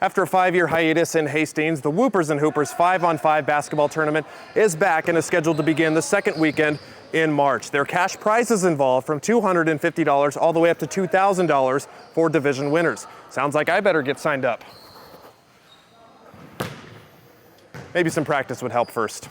After a 5-year hiatus in Hastings, the Whoopers and Hoopers 5-on-5 basketball tournament is back and is scheduled to begin the second weekend in March. There are cash prizes involved from $250 all the way up to $2,000 for division winners. Sounds like I better get signed up. Maybe some practice would help first.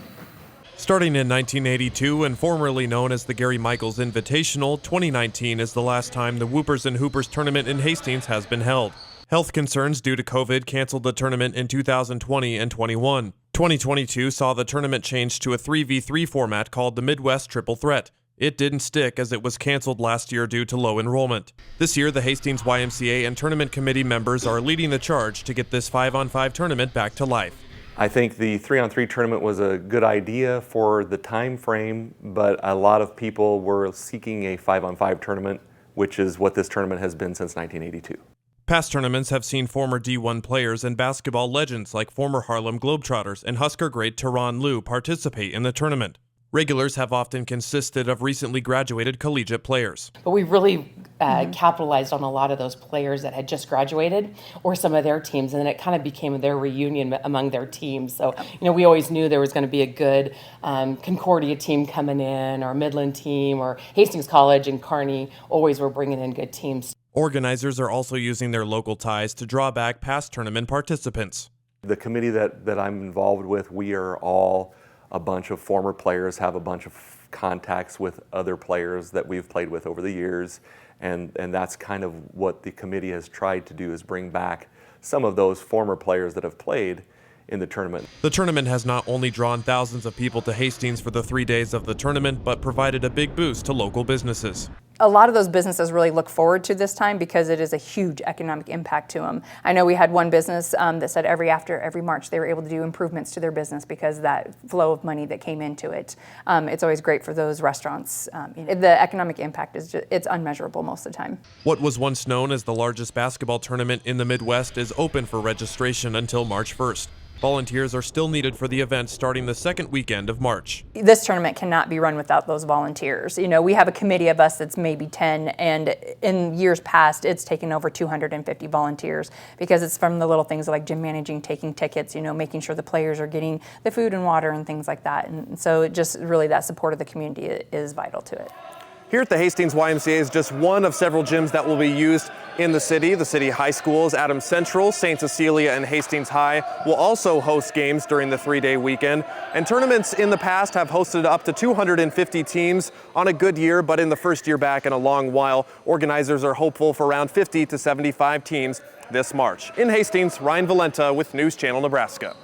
Starting in 1982 and formerly known as the Gary Michaels Invitational, 2019 is the last time the Whoopers and Hoopers tournament in Hastings has been held. Health concerns due to COVID canceled the tournament in 2020 and 21. 2022 saw the tournament change to a 3v3 format called the Midwest Triple Threat. It didn't stick as it was canceled last year due to low enrollment. This year, the Hastings YMCA and tournament committee members are leading the charge to get this 5-on-5 tournament back to life. I think the 3-on-3 tournament was a good idea for the time frame, but a lot of people were seeking a 5-on-5 tournament, which is what this tournament has been since 1982. Past tournaments have seen former D1 players and basketball legends like former Harlem Globetrotters and Husker great Tyronn Lue participate in the tournament. Regulars have often consisted of recently graduated collegiate players. But we really capitalized on a lot of those players that had just graduated or some of their teams, and then it kind of became their reunion among their teams. So, we always knew there was going to be a good Concordia team coming in, or Midland team, or Hastings College and Kearney always were bringing in good teams. Organizers are also using their local ties to draw back past tournament participants. The committee that I'm involved with, we are all a bunch of former players, have a bunch of contacts with other players that we've played with over the years, and that's kind of what the committee has tried to do, is bring back some of those former players that have played in the tournament. The tournament has not only drawn thousands of people to Hastings for the 3 days of the tournament, but provided a big boost to local businesses. A lot of those businesses really look forward to this time because it is a huge economic impact to them. I know we had one business that said after every March they were able to do improvements to their business because of that flow of money that came into it. It's always great for those restaurants. The economic impact it's unmeasurable most of the time. What was once known as the largest basketball tournament in the Midwest is open for registration until March 1st. Volunteers are still needed for the event starting the second weekend of March. This tournament cannot be run without those volunteers. We have a committee of us that's maybe 10, and in years past, it's taken over 250 volunteers because it's from the little things like gym managing, taking tickets, making sure the players are getting the food and water and things like that. And so just really that support of the community is vital to it. Here at the Hastings YMCA is just one of several gyms that will be used in the city. The city high schools, Adams Central, St. Cecilia, and Hastings High will also host games during the 3-day weekend. And tournaments in the past have hosted up to 250 teams on a good year, but in the first year back in a long while, organizers are hopeful for around 50 to 75 teams this March. In Hastings, Ryan Valenta with News Channel Nebraska.